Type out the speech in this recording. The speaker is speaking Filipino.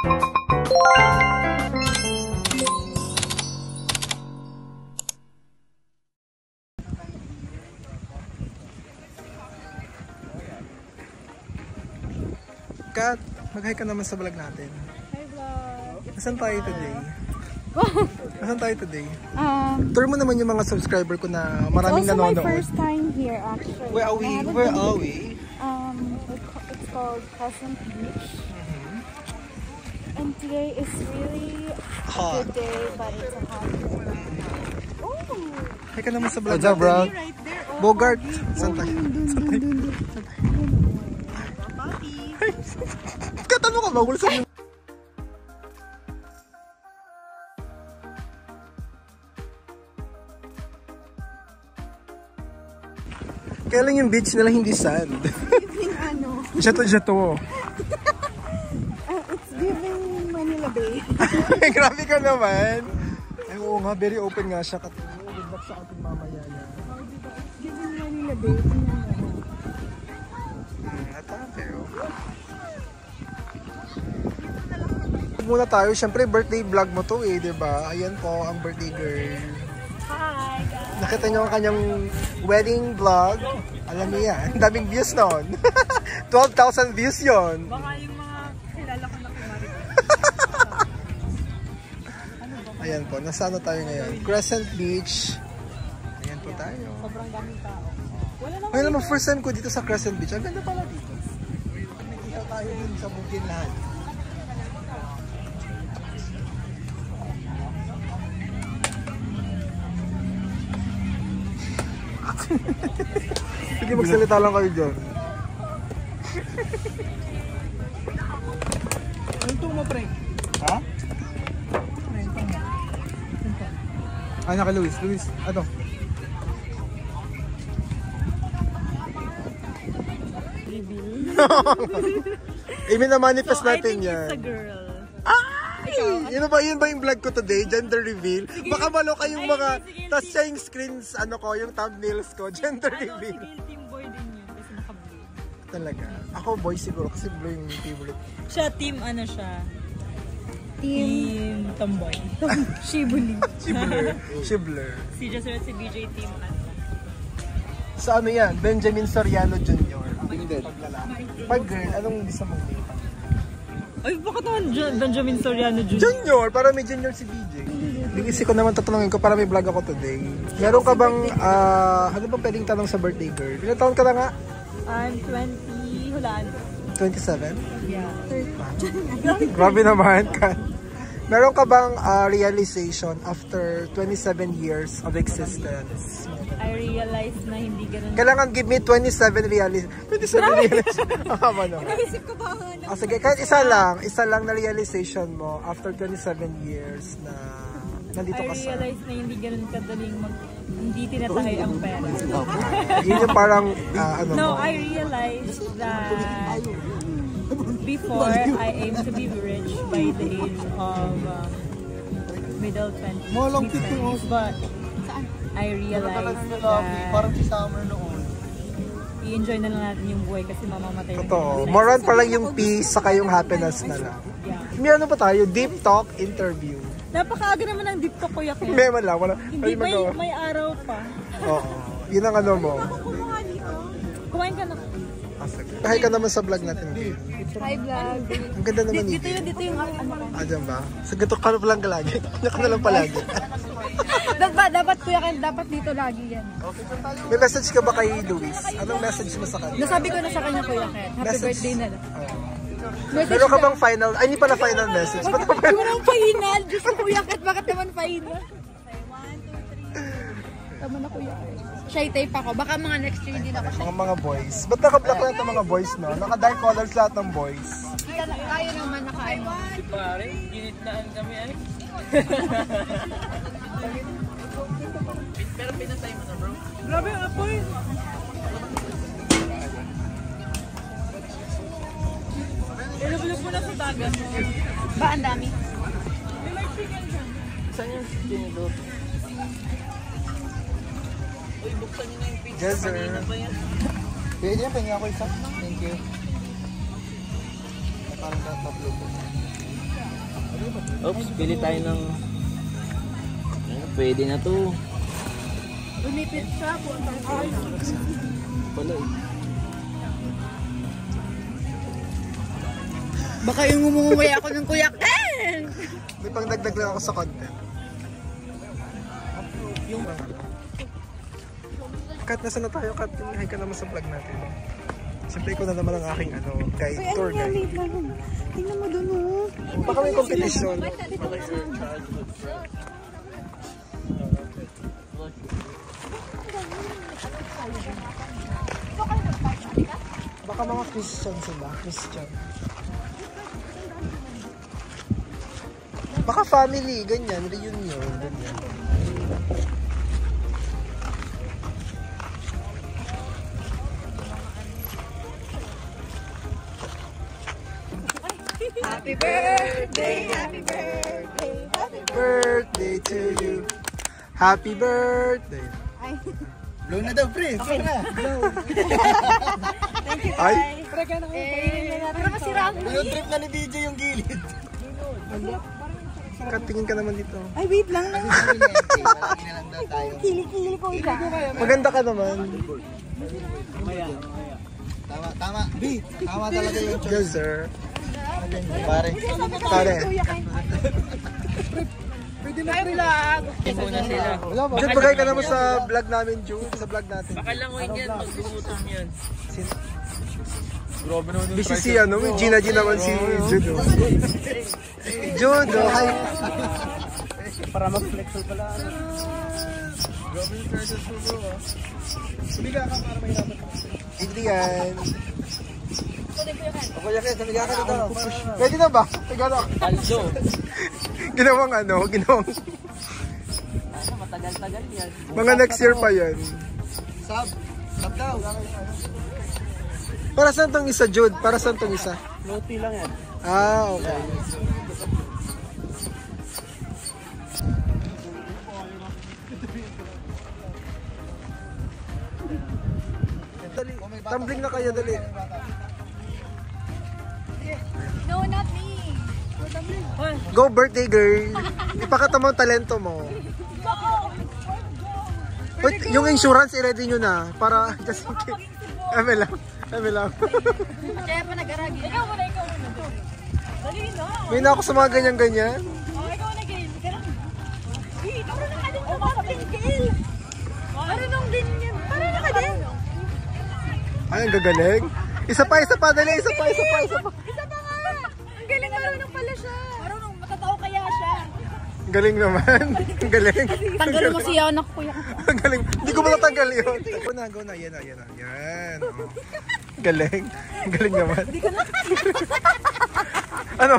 Kat, mag-hi ka naman sa vlog natin. Hi vlog! Nasaan tayo today? Nasaan tayo today? Tour mo naman yung mga subscriber ko na maraming nanonood. It's also my first time here actually. Where are we? Where are we? It's called Crescent Beach. And today is really a good day, but it's a hot day. Oh! Hi ka naman sa vlog natin. Bro? Right there. Oh, Bogart! Saan tayo? Katanong ka ba? Wala sa kaya lang yung beach nila hindi sand. Giving ano? Jato-jato. It's giving Manila Bay. Grabe ka naman. Ay, oo nga, very open nga siya. Good luck sa ating mamaya niya. It's giving Manila Bay. Muna tayo, syempre birthday vlog mo to eh, diba? Ayan po ang birthday girl. Hi guys! Nakita nyo ang kanyang wedding vlog. Alam niyo yan, ang daming views nun. 12,000 views yon. Baka yung mga kilala ko na kumari. Ayan po, nasa ano tayo ngayon? Crescent Beach. Ayan po tayo. Sobrang daming tao. Wala naman. Ngayon naman, first time ko dito sa Crescent Beach. Ang ganda pala dito. Nakita tayo din sa bukid lahat. Sige, magsalita lang kayo dyan. Ano ito mo, pre? Ha? Ay, naka Luis. Luis, ano? Even na-manifest natin yan. It's a girl. Yun ba yung vlog ko today? Gender reveal? Baka malo kayong mga... Tapos siya yung screens, ano ko, yung thumbnails ko. Gender reveal. Sige, team boy din yun kasi naka-blue. Talaga. Ako boy siguro kasi blue yung favorite. Siya, team ano siya? Team tomboy. Shibuli. Shibler. Si Jessel at si BJ team ano? Sa ano yan? Benjamin Soriano Jr. Pag girl, anong gusto mong name? Ay, bakit naman Benjamin Soriano Jr.? Junior! Para may junior si BJ. Inisip ko naman tatanungin ko para may vlog ako today. Meron ka bang, ano ba pwedeng tanong sa birthday girl? Ilan taon ka na nga? I'm 20, hulaan. 27? Yeah. Grabe naman ka. Meron ka bang realization after 27 years of existence? I realized na hindi ganun. Kailangan give me 27 realization. 27 realization. Naisip ko ba? Sige, kahit isa lang na realization mo after 27 years na nandito ka sa... I realized na hindi ganun kadaling hindi tinatahay ang pera. Yun yung parang ano No, mo. I realized that before I aim to be rich by the age of middle 20s. But I realized that Parang si Summer noon. i-enjoy na lang natin yung buhay kasi mamamatay na. Totoo. More on pa lang yung peace saka yung happiness na lang. Yeah. May ano pa tayo? Deep talk interview. Napakaaga naman ng deep talk, Kuya Ken. May man lang. Wala. Hindi, may araw pa. Oo. Yun ang ano mo. Kumain ka na. Hi ka naman sa vlog natin. Hi vlog. Ang ganda naman Dito yung ano ka. Dyan ba? Sa gato ka na lang lagi. Kanya ka na lang palagi. Dapat Kuya Ken, dapat dito lagi yan. May message ka ba kay Luis? Anong message mo sa kanya? Nasabi ko na sa kanya, Kuya Ken. Happy birthday na lang. Meron ka bang final? Ay, hindi pala final message. Ba't ka ba? Walang final. Diyos ko, Kuya Ken. Bakit naman final? 1, 2, 3. Tama na, Kuya Ken. Shy type ako. Baka mga next year hindi na ako shy. Mga boys. Ba't naka-black lahat ng mga boys, no? Naka-dark colors lahat ng boys. Kaya naman nakain. Si pare, ginitlaan kami ay. Pero pinatay mo na bro. Grabe ang apoy. Ilubulog mo na sa dagat. Ba, ang dami? May chicken dyan. Saan yung tinidor? Uy, buksan nyo na yung pizza. Yes, sir. Kanina pa yan. Pwede yan, pahinga ako isa. Thank you. Parang tataplo ko. Oops, pili tayo ng... Pwede na to. Lumipit siya po. Pala eh. Baka yung umumuwi ako ng kuyak. May pangdagdag lang ako sa content. Yung Kat, nasa na tayo? Kat, hi ka naman sa vlog natin. Siyempre, ikaw na naman ang aking guide, tour guide. Tingnan mo dun, oh. Baka may competition. Baka mga Christian sila. Christian. Baka family, ganyan. Reunion, ganyan. Happy birthday, happy birthday, happy Birthday to you. Happy birthday. Blow na daw, pre. Okay na. Thank you, Ay. Pero kasi ramo. Yung trip na ni DJ yung gilid. Kat, tingin ka naman dito. Ay, wait lang. Malaki na lang daw tayo. Kili-kili ko isa. Maganda ka naman. Tama, tama. B, tama talaga yung choice. Yes, sir. Pare. Pare. Pwede na relax. Muna sila. Jun, bagay ka naman sa vlog namin, Jun. Sa vlog natin. Pakalangoy yan, magsusutan yan. Busy si ano, may Gina naman si Judo. Judo, hi. Para mag-flexo pala. Grabe yung curses mo, bro. Sumiga ka para mahirapan ka. Adrian. Kuya Ken, sumiga ka dito. Pwede na ba? Tigano. Aldo. Ginawang Matagal-tagal yan. mga next year pa yan. Sab daw. Para saan tong isa, Jude? Para saan tong isa? Loti lang yan. Ah, okay. Dali, tumbling na kayo, dali. No, not me. Go birthday girl. Ipakita mo ang talento mo. Wait, yung insurance i-ready nyo na para just in case. Eme lang. Kaya pa nag-aragi. Ikaw muna. Dali na. May na ako sa mga ganyan-ganyan. Ikaw na, Gail. Wait, marunong ka din kumapating, Gail. Marunong din yan. Marunong ka din. Ay, ang gagaling. Isa pa, dali. Isa pa. Isa pa nga. Ang galing, marunong pala siya. Marunong, matatao kaya siya. Ang galing naman. Ang galing. Tanggalin mo siya, anak ko yan. Ang galing. Hindi ko matatanggal yun. Go na. Yan. Oh. Galing. Ang galing naman. Ano?